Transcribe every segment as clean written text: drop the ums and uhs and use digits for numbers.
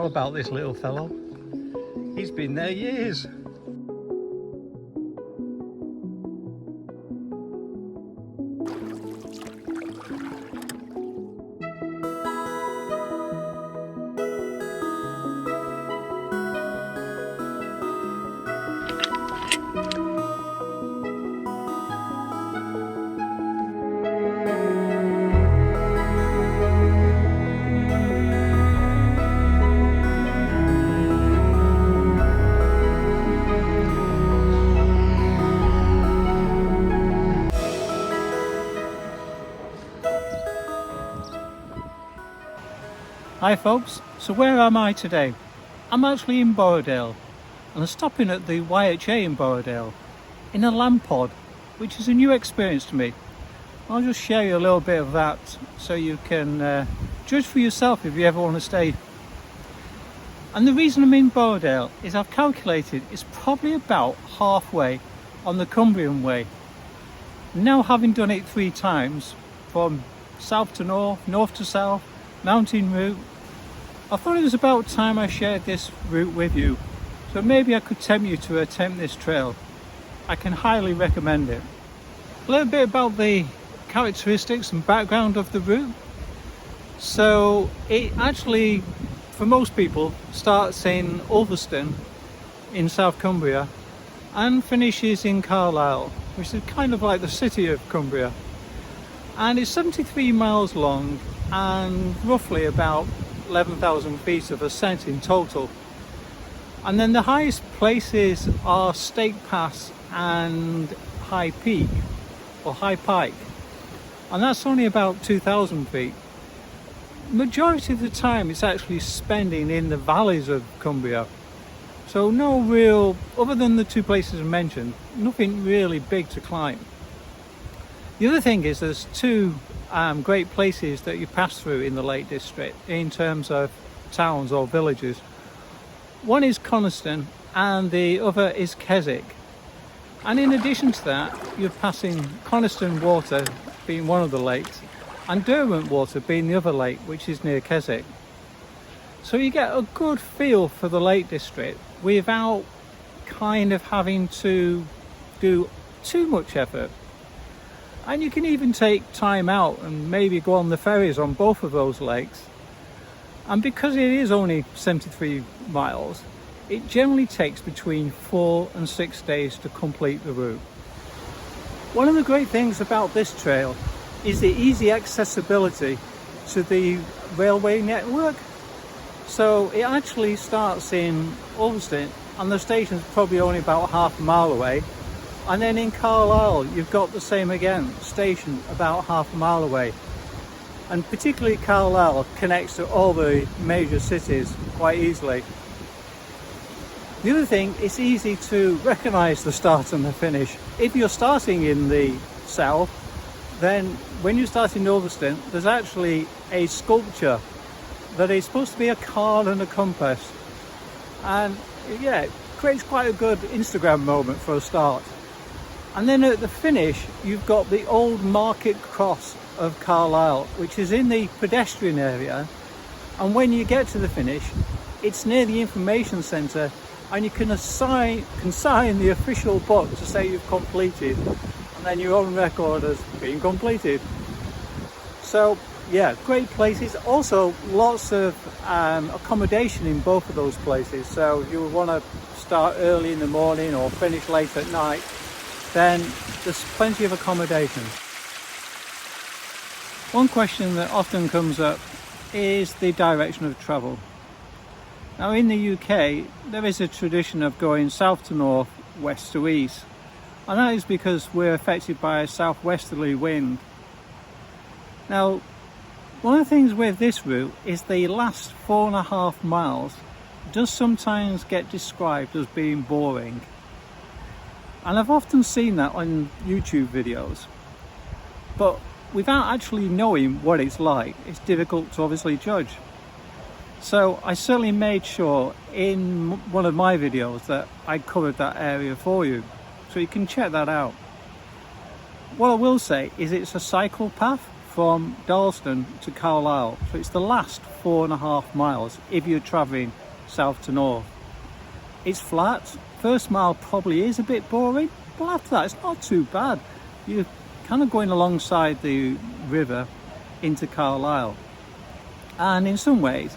all about this little fellow. He's been there years. Hi folks, so where am I today? I'm actually in Borrowdale and I'm stopping at the YHA in Borrowdale in a lamb pod, which is a new experience to me. I'll just share you a little bit of that so you can judge for yourself if you ever want to stay. And the reason I'm in Borrowdale is I've calculated it's probably about halfway on the Cumbria Way. Now, having done it 3 times from south to north, north to south, mountain route, I thought it was about time I shared this route with you, so maybe I could tempt you to attempt this trail. I can highly recommend it. A little bit about the characteristics and background of the route. So it actually, for most people, starts in Ulverston in South Cumbria and finishes in Carlisle, which is kind of like the city of Cumbria. And it's 73 miles long and roughly about 11,000 feet of ascent in total. And then the highest places are Stake Pass and High Peak or High Pike, and that's only about 2,000 feet. Majority of the time it's actually spending in the valleys of Cumbria, so no real, other than the 2 places I mentioned, nothing really big to climb. The other thing is there's 2 great places that you pass through in the Lake District in terms of towns or villages. One is Coniston and the other is Keswick. And in addition to that, you're passing Coniston Water being one of the lakes and Derwent Water being the other lake, which is near Keswick. So you get a good feel for the Lake District without kind of having to do too much effort. And you can even take time out and maybe go on the ferries on both of those lakes. And because it is only 73 miles, it generally takes between 4 and 6 days to complete the route. One of the great things about this trail is the easy accessibility to the railway network. So it actually starts in Ulverston and the station's probably only about half a mile away. And then in Carlisle, you've got the same again, station about half a mile away. And particularly Carlisle connects to all the major cities quite easily. The other thing, it's easy to recognise the start and the finish. If you're starting in the south, then when you start in Ulverston, there's actually a sculpture that is supposed to be a card and a compass. And yeah, it creates quite a good Instagram moment for a start. And then at the finish, you've got the old market cross of Carlisle, which is in the pedestrian area. And when you get to the finish, it's near the information centre, and you can sign the official book to say you've completed, and then you're on record as being completed. So yeah, great places. Also lots of accommodation in both of those places. So if you want to start early in the morning or finish late at night, then there's plenty of accommodation. One question that often comes up is the direction of travel. Now in the UK, there is a tradition of going south to north, west to east, and that is because we're affected by a southwesterly wind. Now, one of the things with this route is the last 4.5 miles does sometimes get described as being boring. And I've often seen that on YouTube videos, but without actually knowing what it's like, it's difficult to obviously judge. So I certainly made sure in one of my videos that I covered that area for you, so you can check that out. What I will say is it's a cycle path from Dalston to Carlisle, so it's the last 4.5 miles if you're travelling south to north. It's flat. First mile probably is a bit boring, but after that it's not too bad. You're kind of going alongside the river into Carlisle, and in some ways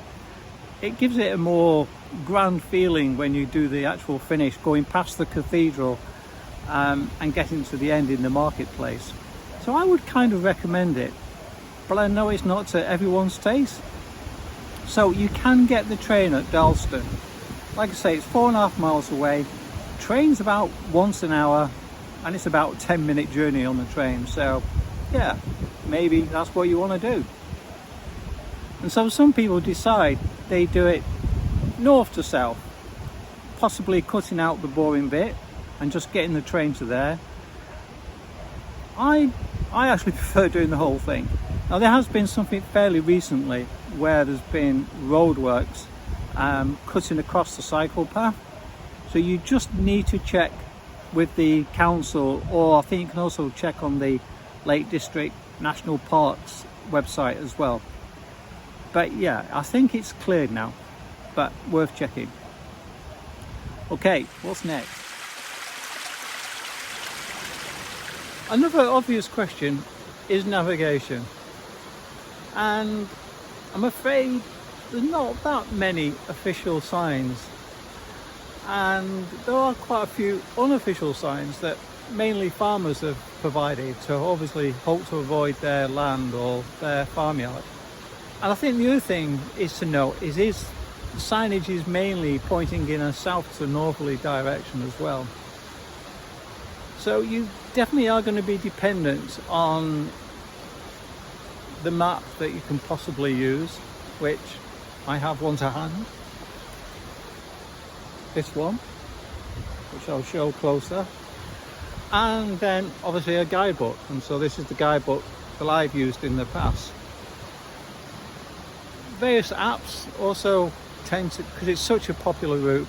it gives it a more grand feeling when you do the actual finish, going past the cathedral and getting to the end in the marketplace. So I would kind of recommend it, but I know it's not to everyone's taste. So you can get the train at Dalston. Like I say, it's 4.5 miles away. Train's about once an hour, and it's about a 10-minute journey on the train. So yeah, maybe that's what you want to do. And so some people decide they do it north to south, possibly cutting out the boring bit and just getting the train to there. I actually prefer doing the whole thing. Now there has been something fairly recently where there's been roadworks cutting across the cycle path, so you just need to check with the council, or I think you can also check on the Lake District National Parks website as well. But yeah, I think it's cleared now, but worth checking. Okay, what's next? Another obvious question is navigation, and I'm afraid there's not that many official signs, and there are quite a few unofficial signs that mainly farmers have provided to obviously hope to avoid their land or their farmyard. And I think the other thing is to note is signage is mainly pointing in a south to northerly direction as well. So you definitely are going to be dependent on the map that you can possibly use, which I have one to hand. This one, which I'll show closer. And then obviously a guidebook. And so this is the guidebook that I've used in the past. Various apps also tend to, because it's such a popular route,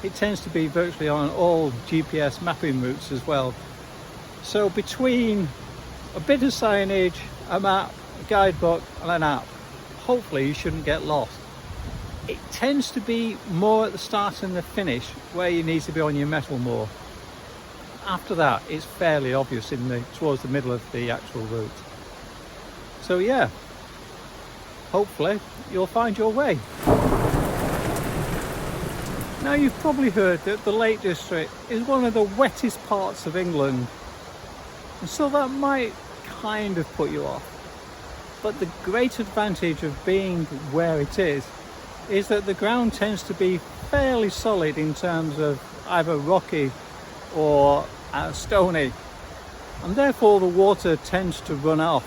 it tends to be virtually on all GPS mapping routes as well. So between a bit of signage, a map, a guidebook and an app, hopefully you shouldn't get lost. It tends to be more at the start and the finish where you need to be on your mettle more. After that it's fairly obvious towards the middle of the actual route. So yeah, hopefully you'll find your way. Now you've probably heard that the Lake District is one of the wettest parts of England, and so that might kind of put you off. But the great advantage of being where it is that the ground tends to be fairly solid in terms of either rocky or stony, and therefore the water tends to run off,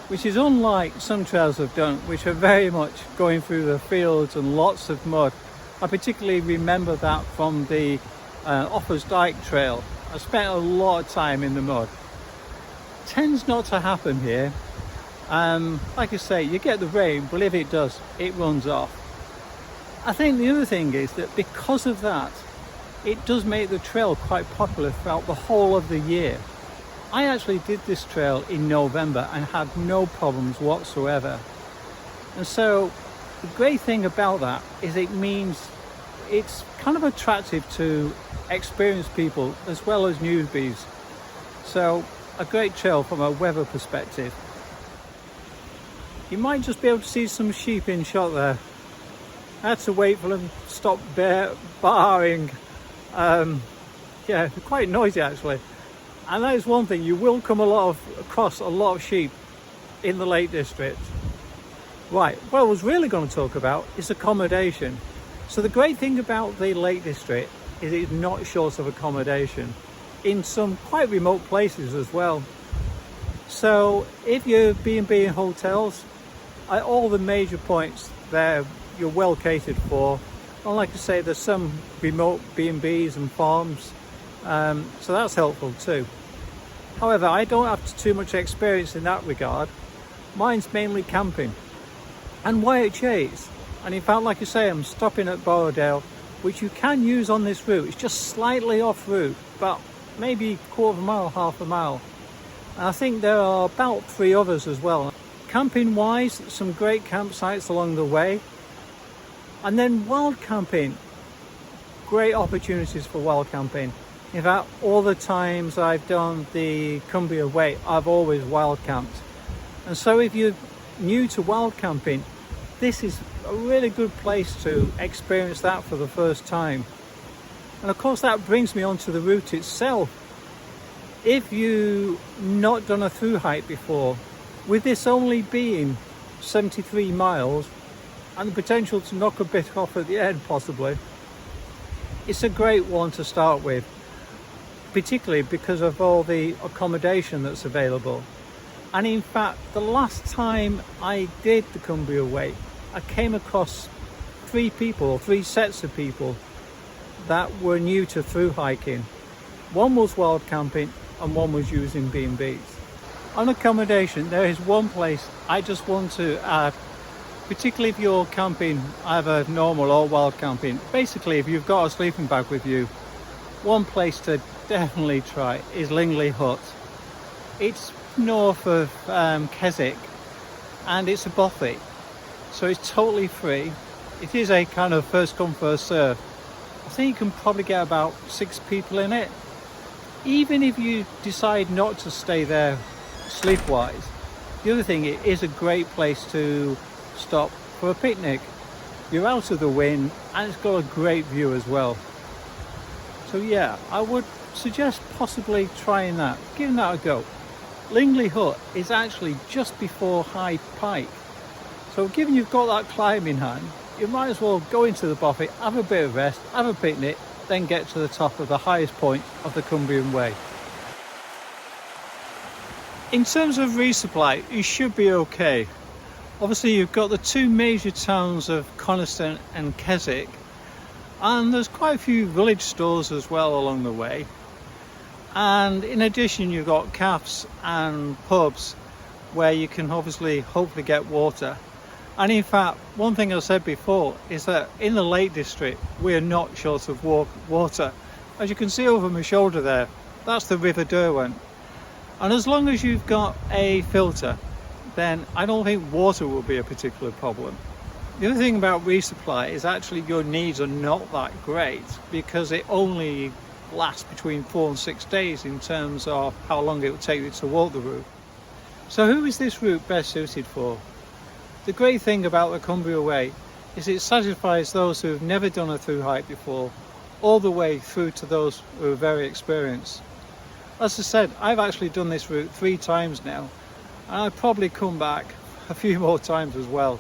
which is unlike some trails I've done, which are very much going through the fields and lots of mud. I particularly remember that from the Offers Dyke trail. I spent a lot of time in the mud. Tends not to happen here. Like I say, you get the rain, but if it does, it runs off. I think the other thing is that because of that, it does make the trail quite popular throughout the whole of the year. I actually did this trail in November and had no problems whatsoever. And so the great thing about that is it means it's kind of attractive to experienced people as well as newbies. So a great trail from a weather perspective. You might just be able to see some sheep in shot there. I had to wait for them to stop barring. Yeah, they're quite noisy actually. And that is one thing, you will come across a lot of sheep in the Lake District. Right, what I was really going to talk about is accommodation. So the great thing about the Lake District is it's not short of accommodation in some quite remote places as well. So if you're B&B in hotels, at all the major points there, you're well catered for. And like I say, there's some remote B&Bs and farms, so that's helpful too. However, I don't have too much experience in that regard. Mine's mainly camping and YHAs. And in fact, like I say, I'm stopping at Borrowdale, which you can use on this route. It's just slightly off route, but maybe quarter of a mile, half a mile. And I think there are about 3 others as well. Camping wise, some great campsites along the way. And then wild camping, great opportunities for wild camping. In fact, all the times I've done the Cumbria Way, I've always wild camped. And so if you're new to wild camping, this is a really good place to experience that for the first time. And of course that brings me on to the route itself. If you've not done a through hike before, with this only being 73 miles and the potential to knock a bit off at the end possibly, it's a great one to start with, particularly because of all the accommodation that's available. And in fact, the last time I did the Cumbria Way, I came across 3 sets of people that were new to through hiking. One was wild camping and one was using B&Bs. On accommodation, there is one place I just want to add, particularly if you're camping either normal or wild camping. Basically, if you've got a sleeping bag with you, one place to definitely try is Lingley Hut. It's north of Keswick and it's a bothy, so it's totally free. It is a kind of first come first serve. I think you can probably get about 6 people in it. Even if you decide not to stay there sleep-wise, the other thing, it is a great place to stop for a picnic. You're out of the wind and it's got a great view as well. So yeah, I would suggest possibly trying that, giving that a go. Lingley Hut is actually just before High Pike, so given you've got that climb in hand, you might as well go into the bothy, have a bit of rest, have a picnic, then get to the top of the highest point of the Cumbrian Way. In terms of resupply, you should be okay. Obviously you've got the 2 major towns of Coniston and Keswick, and there's quite a few village stores as well along the way. And in addition, you've got cafes and pubs where you can obviously hopefully get water. And in fact, one thing I said before is that in the Lake District we're not short of water. As you can see over my shoulder there, that's the River Derwent. And as long as you've got a filter, then I don't think water will be a particular problem. The other thing about resupply is actually your needs are not that great, because it only lasts between 4 and 6 days in terms of how long it will take you to walk the route. So who is this route best suited for? The great thing about the Cumbria Way is it satisfies those who have never done a through hike before, all the way through to those who are very experienced. As I said, I've actually done this route 3 times now, and I'll probably come back a few more times as well.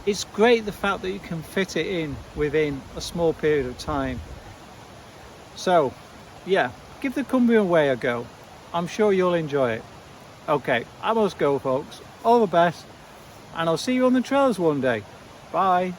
It's great the fact that you can fit it in within a small period of time. So yeah, give the Cumbria Way a go. I'm sure you'll enjoy it. Okay, I must go folks. All the best, and I'll see you on the trails one day. Bye.